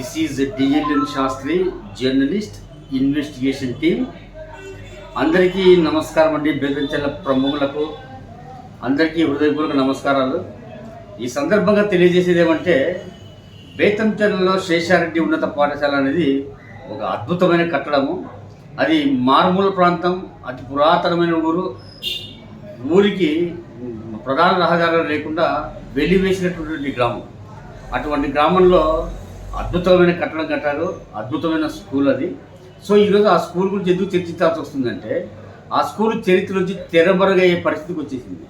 This is DLN Shastri journalist investigation team. అందరికీ నమస్కారం అండి. బేతంచెర్ల ప్రముఖులకు అందరికీ హృదయపూర్వక నమస్కారాలు. ఈ సందర్భంగా తెలియజేసేది ఏమంటే, బేతంచెర్లలో శేషారెడ్డి ఉన్నత పాఠశాల అనేది ఒక అద్భుతమైన కట్టడము. అది మారుమూల ప్రాంతం, అతి పురాతనమైన ఊరికి ప్రధాన రహదారులు లేకుండా వెలివేసినటువంటి గ్రామం. అటువంటి గ్రామంలో అద్భుతమైన కట్టడం కట్టారు, అద్భుతమైన స్కూల్ అది. సో ఈరోజు ఆ స్కూల్ గురించి ఎందుకు చర్చించాల్సి వస్తుందంటే, ఆ స్కూల్ చరిత్ర నుంచి తెరమరుగయ్యే పరిస్థితికి వచ్చేసింది.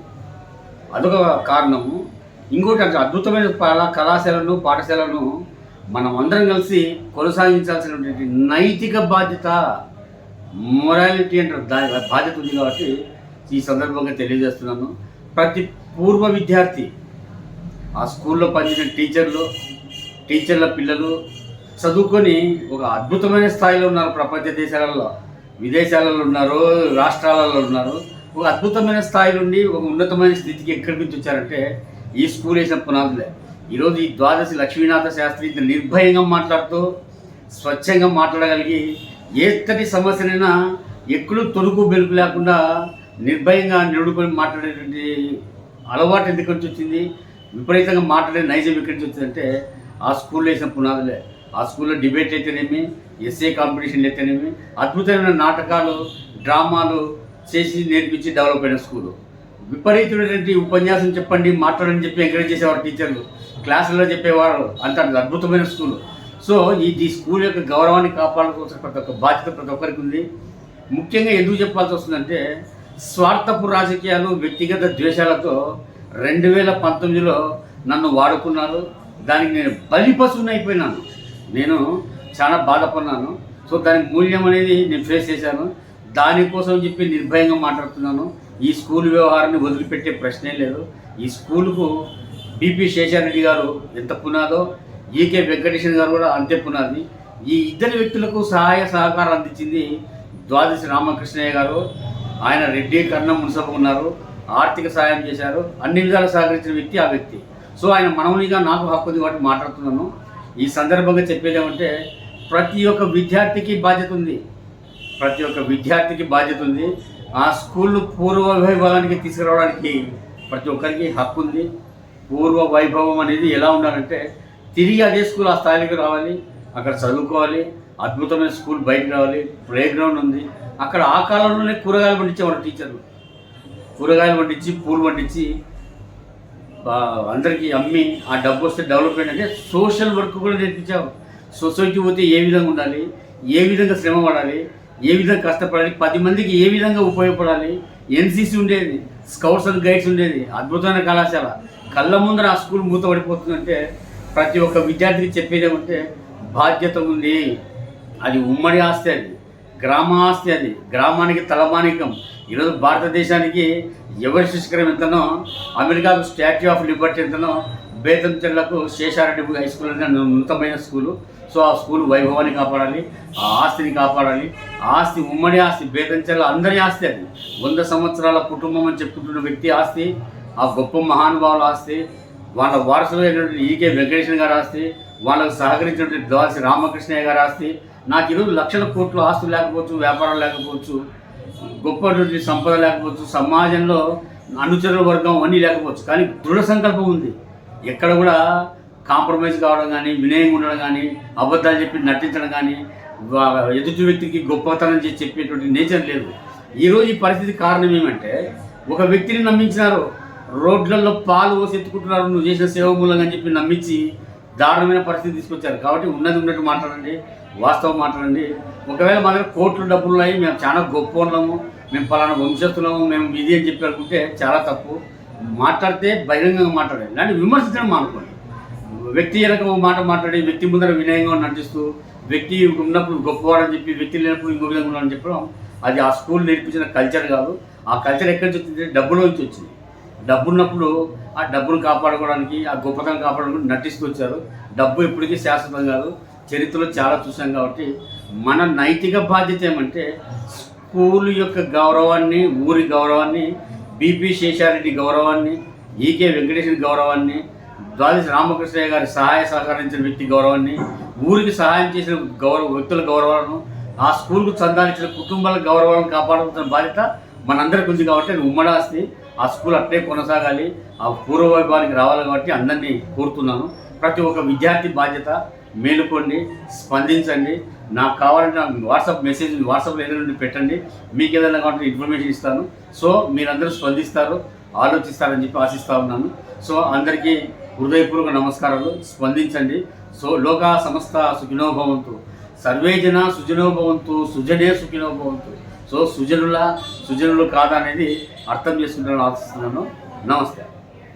అదొక కారణము. ఇంకోటి అంటే అద్భుతమైన కళాశాలను పాఠశాలను మనం అందరం కలిసి కొనసాగించాల్సినటువంటి నైతిక బాధ్యత, మొరాలిటీ అంటే బాధ్యత ఉంది. కాబట్టి ఈ సందర్భంగా తెలియజేస్తున్నాను. ప్రతి పూర్వ విద్యార్థి, ఆ స్కూల్లో పనిచేసిన టీచర్ల పిల్లలు చదువుకొని ఒక అద్భుతమైన స్థాయిలో ఉన్నారు. ప్రపంచ దేశాలలో, విదేశాలలో ఉన్నారు, రాష్ట్రాలలో ఉన్నారు. ఒక అద్భుతమైన స్థాయి నుండి ఒక ఉన్నతమైన స్థితికి ఎక్కడి నుంచి వచ్చారంటే ఈ స్కూల్ వేసిన పునాదులే. ఈరోజు ఈ ద్వాదశి లక్ష్మీనాథ శాస్త్రి నిర్భయంగా మాట్లాడుతూ, స్వచ్ఛంగా మాట్లాడగలిగి, ఏతటి సమస్యనైనా ఎక్కడూ తొలుకు బెలుకు లేకుండా నిర్భయంగా నిలుడుకొని మాట్లాడేటువంటి అలవాటు ఎందుకు వచ్చింది, విపరీతంగా మాట్లాడే నైజం ఎక్కడి నుంచి వచ్చిందంటే ఆ స్కూల్లో వేసిన పునాదులే. ఆ స్కూల్లో డిబేట్ అయితేనేమి, ఎస్ఏ కాంపిటీషన్లు అయితేనేమి, అద్భుతమైన నాటకాలు, డ్రామాలు చేసి నేర్పించి డెవలప్ అయిన స్కూలు. విపరీతమైనటువంటి ఉపన్యాసం చెప్పండి, మాట్లాడని చెప్పి ఎంకరేజ్ చేసేవారు టీచర్లు, క్లాసుల్లో చెప్పేవారు. అంత అద్భుతమైన స్కూలు. సో ఈ స్కూల్ యొక్క గౌరవాన్ని కాపాడుకోవాల్సిన ప్రతి ఒక్క బాధ్యత ప్రతి ఒక్కరికి ఉంది. ముఖ్యంగా ఎందుకు చెప్పాల్సి వస్తుందంటే, స్వార్థపు రాజకీయాలు, వ్యక్తిగత ద్వేషాలతో 2019లో నన్ను వాడుకున్నారు. దానికి నేను బలిపశువుని అయిపోయినాను. నేను చాలా బాధపడినాను. సో దాని మూల్యం అనేది నేను ఫేస్ చేశాను. దానికోసం చెప్పి నిర్భయంగా మాట్లాడుతున్నాను. ఈ స్కూల్ వ్యవహారాన్ని వదిలిపెట్టే ప్రశ్నే లేదు. ఈ స్కూలుకు బిపి శేషారెడ్డి గారు ఎంత పునాదో, ఈకే వెంకటేశ్వర గారు కూడా అంతే పునాది. ఈ ఇద్దరు వ్యక్తులకు సహాయ సహకారం అందించింది ద్వాదశి రామకృష్ణయ్య గారు. ఆయన రెడ్డి కర్ణం మున్సబ ఉన్నారు, ఆర్థిక సహాయం చేశారు, అన్ని విధాలు సహకరించిన వ్యక్తి ఆ వ్యక్తి. సో ఆయన మనవునిగా నాకు హక్కు ఉంది కాబట్టి మాట్లాడుతున్నాను. ఈ సందర్భంగా చెప్పేది ఏమంటే, ప్రతి ఒక్క విద్యార్థికి బాధ్యత ఉంది. ప్రతి ఒక్క విద్యార్థికి బాధ్యత ఉంది. ఆ స్కూల్ పూర్వ వైభవానికి తీసుకురావడానికి ప్రతి ఒక్కరికి హక్కు ఉంది. పూర్వ వైభవం అనేది ఎలా ఉండాలంటే, తిరిగి అదే స్కూల్ ఆ స్థాయికి రావాలి, అక్కడ చదువుకోవాలి. అద్భుతమైన స్కూల్ బయటకు రావాలి. ప్లే గ్రౌండ్ ఉంది. అక్కడ ఆ కాలంలోనే కూరగాయలు పండించేవారు టీచర్లు. కూరగాయలు పండించి, పూలు పండించి అందరికీ అమ్మి ఆ డబ్బు వస్తే డెవలప్మెంట్ అంటే సోషల్ వర్క్ కూడా నేర్పించావు. సొసైటీ పోతే ఏ విధంగా ఉండాలి, ఏ విధంగా శ్రమ పడాలి, ఏ విధంగా కష్టపడాలి, 10 మందికి ఏ విధంగా ఉపయోగపడాలి. ఎన్సీసీ ఉండేది, స్కౌట్స్ అండ్ గైడ్స్ ఉండేది. అద్భుతమైన కళాశాల. కళ్ళ ముందర ఆ స్కూల్ మూతపడిపోతుందంటే ప్రతి ఒక్క విద్యార్థికి చెప్పేది ఏమంటే, బాధ్యత ఉంది. అది ఉమ్మడి ఆస్తి, అది గ్రామ ఆస్తి, అది గ్రామానికి తలమానికం. ఈరోజు భారతదేశానికి ఎవరెస్ట్ శిఖరం ఎంతనో, అమెరికాకు స్టాచ్యూ ఆఫ్ లిబర్టీ ఎంతనో, బేతంచెర్లకు శేషారెడ్డి హై స్కూల్ అనేది ఉన్నతమైన స్కూలు. సో ఆ స్కూల్ వైభవాన్ని కాపాడాలి, ఆ ఆస్తిని కాపాడాలి. ఆ ఆస్తి ఉమ్మడి ఆస్తి, బేతంచెర్ల అందరి ఆస్తి. అది 100 సంవత్సరాల కుటుంబం అని చెప్పుకుంటున్న వ్యక్తి ఆస్తి, ఆ గొప్ప మహానుభావుల ఆస్తి, వాళ్ళ వారసులు అయినటువంటి ఈకే వెంకటేశ్వర గారి ఆస్తి, వాళ్ళకు సహకరించినటువంటి ద్వాదశి రామకృష్ణయ్య గారి ఆస్తి. నాకు ఈరోజు లక్షల కోట్లు ఆస్తులు లేకపోవచ్చు, వ్యాపారాలు లేకపోవచ్చు, గొప్పటువంటి సంపద లేకపోవచ్చు, సమాజంలో అనుచరుల వర్గం అన్నీ లేకపోవచ్చు, కానీ దృఢ సంకల్పం ఉంది. ఎక్కడ కూడా కాంప్రమైజ్ కావడం కానీ, వినయంగా ఉండడం కానీ, అబద్ధాలు చెప్పి నటించడం కానీ, ఎదుటి వ్యక్తికి గొప్పతనం చేసి చెప్పేటువంటి నేచర్ లేదు. ఈరోజు ఈ పరిస్థితి కారణం ఏమంటే, ఒక వ్యక్తిని నమ్మించినారు, రోడ్లలో పాలు పోసి ఎత్తుకుంటున్నారు, నువ్వు చేసిన సేవ మూలంగా అని చెప్పి నమ్మించి దారుణమైన పరిస్థితి తీసుకొచ్చారు. కాబట్టి ఉన్నట్టు మాట్లాడండి, వాస్తవం మాట్లాడండి. ఒకవేళ మా దగ్గర కోట్లు డబ్బులు ఉన్నాయి, మేము చాలా గొప్ప ఉన్నాము, మేము పలానా వంశస్థులము, మేము ఇది అని చెప్పి అనుకుంటే చాలా తప్పు. మాట్లాడితే బహిరంగంగా మాట్లాడాలి, ఇలాంటి విమర్శించడం మానుకోండి. వ్యక్తి వెనక మాట మాట్లాడి, వ్యక్తి ముందర వినయంగా నటిస్తూ, వ్యక్తి ఉన్నప్పుడు గొప్పవాడని చెప్పి, వ్యక్తి లేనప్పుడు ఇంకో విధంగా ఉన్నాడని చెప్పడం అది ఆ స్కూల్ నేర్పించిన కల్చర్ కాదు. ఆ కల్చర్ ఎక్కడి నుంచి వచ్చింది? డబ్బులో నుంచి వచ్చింది. డబ్బు ఉన్నప్పుడు ఆ డబ్బును కాపాడుకోవడానికి, ఆ గొప్పతనం కాపాడుకోవడానికి నటిస్తూ వచ్చారు. డబ్బు ఎప్పటికీ శాశ్వతం కాదు. చరిత్రలో చాలా చూసాం. కాబట్టి మన నైతిక బాధ్యత ఏమంటే, స్కూల్ యొక్క గౌరవాన్ని, ఊరి గౌరవాన్ని, బిపి శేషారెడ్డి గౌరవాన్ని, ఈకే వెంకటేశ్వర గౌరవాన్ని, ద్వాదశ రామకృష్ణయ్య గారి సహాయ సహకరించిన వ్యక్తి గౌరవాన్ని, ఊరికి సహాయం చేసిన వ్యక్తుల గౌరవాలను, ఆ స్కూల్కు చందాలిచ్చిన కుటుంబాల గౌరవాలను కాపాడుతున్న బాధ్యత మనందరికీ ఉంది. కాబట్టి ఉమ్మడాస్తి ఆ స్కూల్ అట్లే కొనసాగాలి, ఆ పూర్వవైభవానికి రావాలి. కాబట్టి అందరినీ కోరుతున్నాను, ప్రతి ఒక్క విద్యార్థి బాధ్యత. మేలుకోండి, స్పందించండి. నాకు కావాలంటే నాకు వాట్సాప్లో ఏదైనా నుండి పెట్టండి, మీకు ఏదైనా కావాలంటే ఇన్ఫర్మేషన్ ఇస్తాను. సో మీరందరూ స్పందిస్తారు, ఆలోచిస్తారని చెప్పి ఆశిస్తూ ఉన్నాను. సో అందరికీ హృదయపూర్వక నమస్కారాలు. స్పందించండి. సో లోకా సమస్త సుఖినో భవంతు, సర్వే జన సుజనో భవంతు, సుజనే సుఖినో భవంతు. సో సుజనులు కాదా అనేది అర్థం చేసుకుంటానని ఆశిస్తున్నాను. నమస్తే.